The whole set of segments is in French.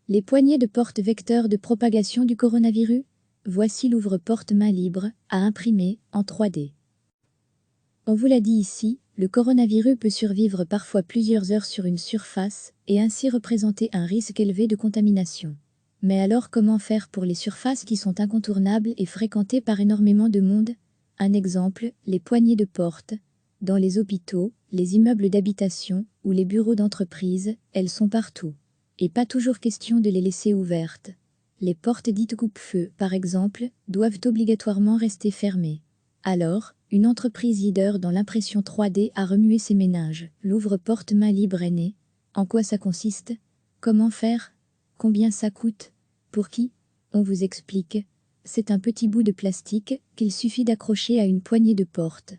Les poignées de porte vecteurs de propagation du coronavirus? Voici l'ouvre-porte main libre, à imprimer, en 3D. On vous l'a dit ici, le coronavirus peut survivre parfois plusieurs heures sur une surface, et ainsi représenter un risque élevé de contamination. Mais alors comment faire pour les surfaces qui sont incontournables et fréquentées par énormément de monde? Un exemple, les poignées de porte. Dans les hôpitaux, les immeubles d'habitation ou les bureaux d'entreprise, elles sont partout. Et pas toujours question de les laisser ouvertes. Les portes dites coupe-feu, par exemple, doivent obligatoirement rester fermées. Alors, une entreprise leader dans l'impression 3D a remué ses méninges. L'ouvre-porte main libre est né. En quoi ça consiste? Comment faire? Combien ça coûte? Pour qui? On vous explique. C'est un petit bout de plastique qu'il suffit d'accrocher à une poignée de porte.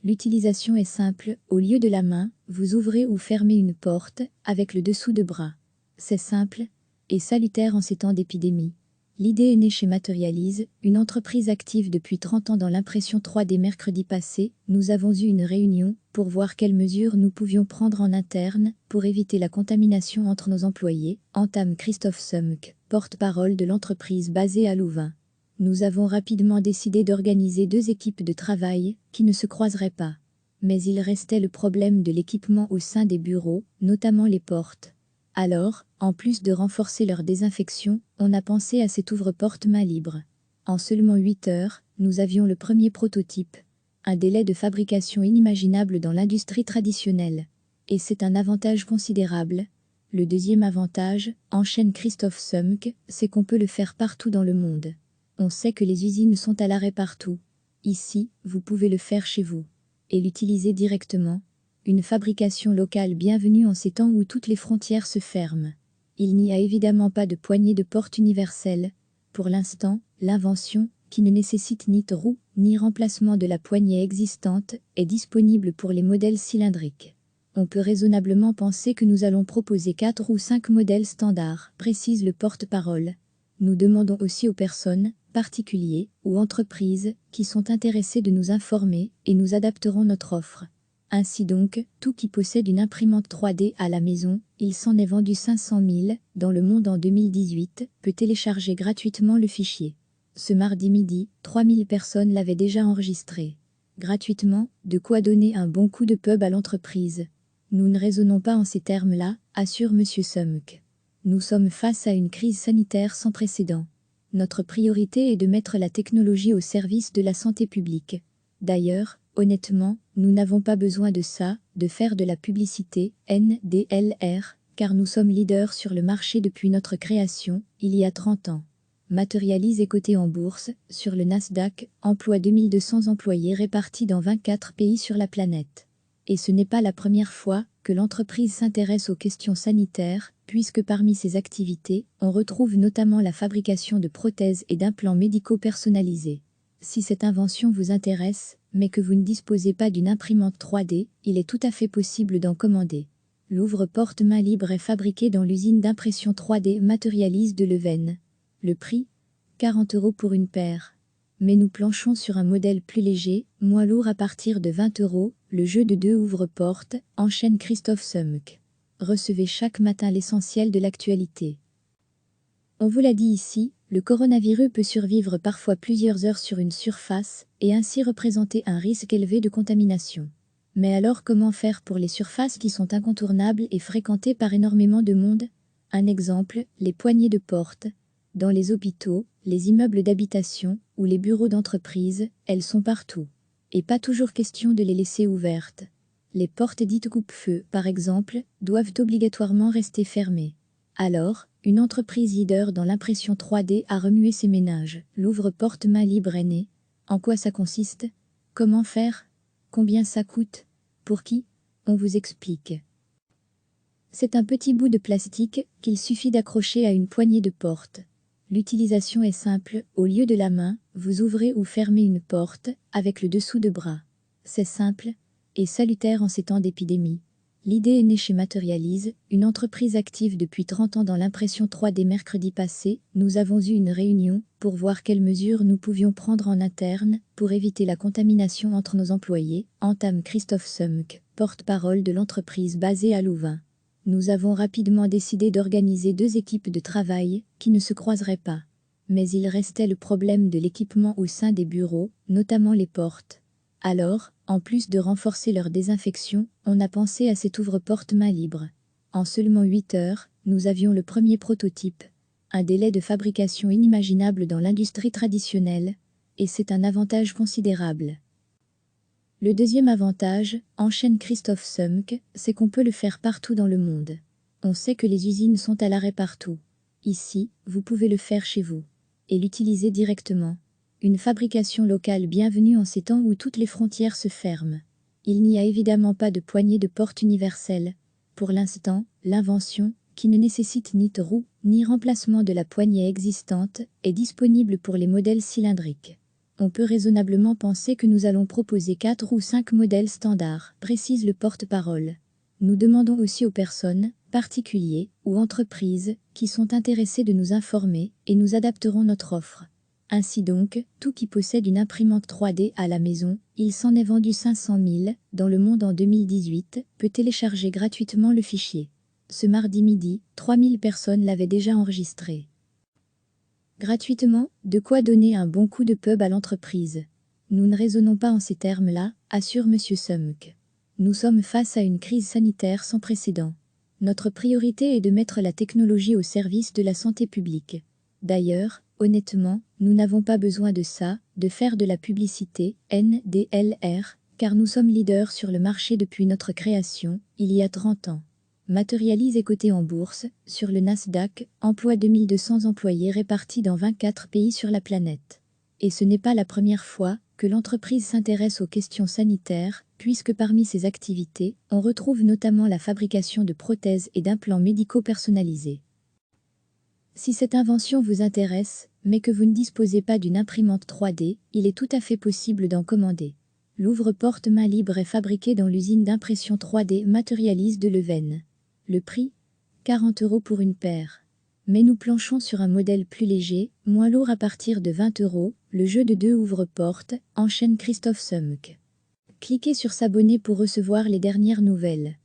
L'utilisation est simple, au lieu de la main, vous ouvrez ou fermez une porte avec le dessous de bras. C'est simple et salutaire en ces temps d'épidémie. L'idée est née chez Materialise, une entreprise active depuis 30 ans dans l'impression 3D. Mercredi passé, nous avons eu une réunion pour voir quelles mesures nous pouvions prendre en interne pour éviter la contamination entre nos employés, entame Christophe Sumk, porte-parole de l'entreprise basée à Louvain. Nous avons rapidement décidé d'organiser 2 équipes de travail qui ne se croiseraient pas. Mais il restait le problème de l'équipement au sein des bureaux, notamment les portes. Alors, en plus de renforcer leur désinfection, on a pensé à cet ouvre-porte main libre. En seulement 8 heures, nous avions le premier prototype. Un délai de fabrication inimaginable dans l'industrie traditionnelle. Et c'est un avantage considérable. Le deuxième avantage, enchaîne Christophe Sumk, c'est qu'on peut le faire partout dans le monde. On sait que les usines sont à l'arrêt partout. Ici, vous pouvez le faire chez vous. Et l'utiliser directement. Une fabrication locale bienvenue en ces temps où toutes les frontières se ferment. Il n'y a évidemment pas de poignée de porte universelle. Pour l'instant, l'invention, qui ne nécessite ni roue, ni remplacement de la poignée existante, est disponible pour les modèles cylindriques. On peut raisonnablement penser que nous allons proposer 4 ou 5 modèles standards, précise le porte-parole. Nous demandons aussi aux personnes, particuliers ou entreprises, qui sont intéressées de nous informer et nous adapterons notre offre. Ainsi donc, tout qui possède une imprimante 3D à la maison, il s'en est vendu 500 000 dans le monde en 2018, peut télécharger gratuitement le fichier. Ce mardi midi, 3000 personnes l'avaient déjà enregistré. Gratuitement, de quoi donner un bon coup de pub à l'entreprise. Nous ne raisonnons pas en ces termes-là, assure M. Sumk. Nous sommes face à une crise sanitaire sans précédent. Notre priorité est de mettre la technologie au service de la santé publique. D'ailleurs, honnêtement, nous n'avons pas besoin de ça, de faire de la publicité, NDLR, car nous sommes leaders sur le marché depuis notre création, il y a 30 ans. Materialise est coté en bourse, sur le Nasdaq, emploie 2200 employés répartis dans 24 pays sur la planète. Et ce n'est pas la première fois que l'entreprise s'intéresse aux questions sanitaires, puisque parmi ses activités, on retrouve notamment la fabrication de prothèses et d'implants médicaux personnalisés. Si cette invention vous intéresse, mais que vous ne disposez pas d'une imprimante 3D, il est tout à fait possible d'en commander. L'ouvre-porte main libre est fabriqué dans l'usine d'impression 3D Materialise de Leuven. Le prix? 40 € pour une paire. Mais nous planchons sur un modèle plus léger, moins lourd à partir de 20 €, le jeu de 2 ouvre-portes, enchaîne Christophe Sumk. Recevez chaque matin l'essentiel de l'actualité. On vous l'a dit ici, le coronavirus peut survivre parfois plusieurs heures sur une surface et ainsi représenter un risque élevé de contamination. Mais alors comment faire pour les surfaces qui sont incontournables et fréquentées par énormément de monde? Un exemple, les poignées de porte. Dans les hôpitaux, les immeubles d'habitation ou les bureaux d'entreprise, elles sont partout. Et pas toujours question de les laisser ouvertes. Les portes dites coupe-feu, par exemple, doivent obligatoirement rester fermées. Alors, une entreprise leader dans l'impression 3D a remué ses méninges. L'ouvre-porte main libre est né. En quoi ça consiste? Comment faire? Combien ça coûte? Pour qui? On vous explique. C'est un petit bout de plastique qu'il suffit d'accrocher à une poignée de porte. L'utilisation est simple, au lieu de la main, vous ouvrez ou fermez une porte avec le dessous de bras. C'est simple et salutaire en ces temps d'épidémie. L'idée est née chez Materialise, une entreprise active depuis 30 ans dans l'impression 3D. Mercredi passé, nous avons eu une réunion pour voir quelles mesures nous pouvions prendre en interne pour éviter la contamination entre nos employés, entame Christophe Sumk, porte-parole de l'entreprise basée à Louvain. Nous avons rapidement décidé d'organiser 2 équipes de travail qui ne se croiseraient pas. Mais il restait le problème de l'équipement au sein des bureaux, notamment les portes. Alors, en plus de renforcer leur désinfection, on a pensé à cet ouvre-porte main libre. En seulement 8 heures, nous avions le premier prototype. Un délai de fabrication inimaginable dans l'industrie traditionnelle, et c'est un avantage considérable. Le deuxième avantage, enchaîne Christophe Sumk, c'est qu'on peut le faire partout dans le monde. On sait que les usines sont à l'arrêt partout. Ici, vous pouvez le faire chez vous. Et l'utiliser directement. Une fabrication locale bienvenue en ces temps où toutes les frontières se ferment. Il n'y a évidemment pas de poignée de porte universelle. Pour l'instant, l'invention, qui ne nécessite ni roue, ni remplacement de la poignée existante, est disponible pour les modèles cylindriques. On peut raisonnablement penser que nous allons proposer 4 ou 5 modèles standards, précise le porte-parole. Nous demandons aussi aux personnes, particuliers ou entreprises, qui sont intéressées de nous informer, et nous adapterons notre offre. Ainsi donc, tout qui possède une imprimante 3D à la maison, il s'en est vendu 500 000 dans le monde en 2018, peut télécharger gratuitement le fichier. Ce mardi midi, 3000 personnes l'avaient déjà enregistré. Gratuitement, de quoi donner un bon coup de pub à l'entreprise. Nous ne raisonnons pas en ces termes-là, assure M. Sumk. Nous sommes face à une crise sanitaire sans précédent. Notre priorité est de mettre la technologie au service de la santé publique. D'ailleurs, honnêtement, nous n'avons pas besoin de ça, de faire de la publicité, NDLR, car nous sommes leaders sur le marché depuis notre création, il y a 30 ans. Materialise est coté en bourse, sur le Nasdaq, emploie 2200 employés répartis dans 24 pays sur la planète. Et ce n'est pas la première fois que l'entreprise s'intéresse aux questions sanitaires, puisque parmi ses activités, on retrouve notamment la fabrication de prothèses et d'implants médicaux personnalisés. Si cette invention vous intéresse, mais que vous ne disposez pas d'une imprimante 3D, il est tout à fait possible d'en commander. L'ouvre-porte main libre est fabriqué dans l'usine d'impression 3D Materialise de Leuven. Le prix ? 40 € pour une paire. Mais nous planchons sur un modèle plus léger, moins lourd à partir de 20 €, le jeu de 2 ouvre-portes, enchaîne Christophe Sumk. Cliquez sur s'abonner pour recevoir les dernières nouvelles.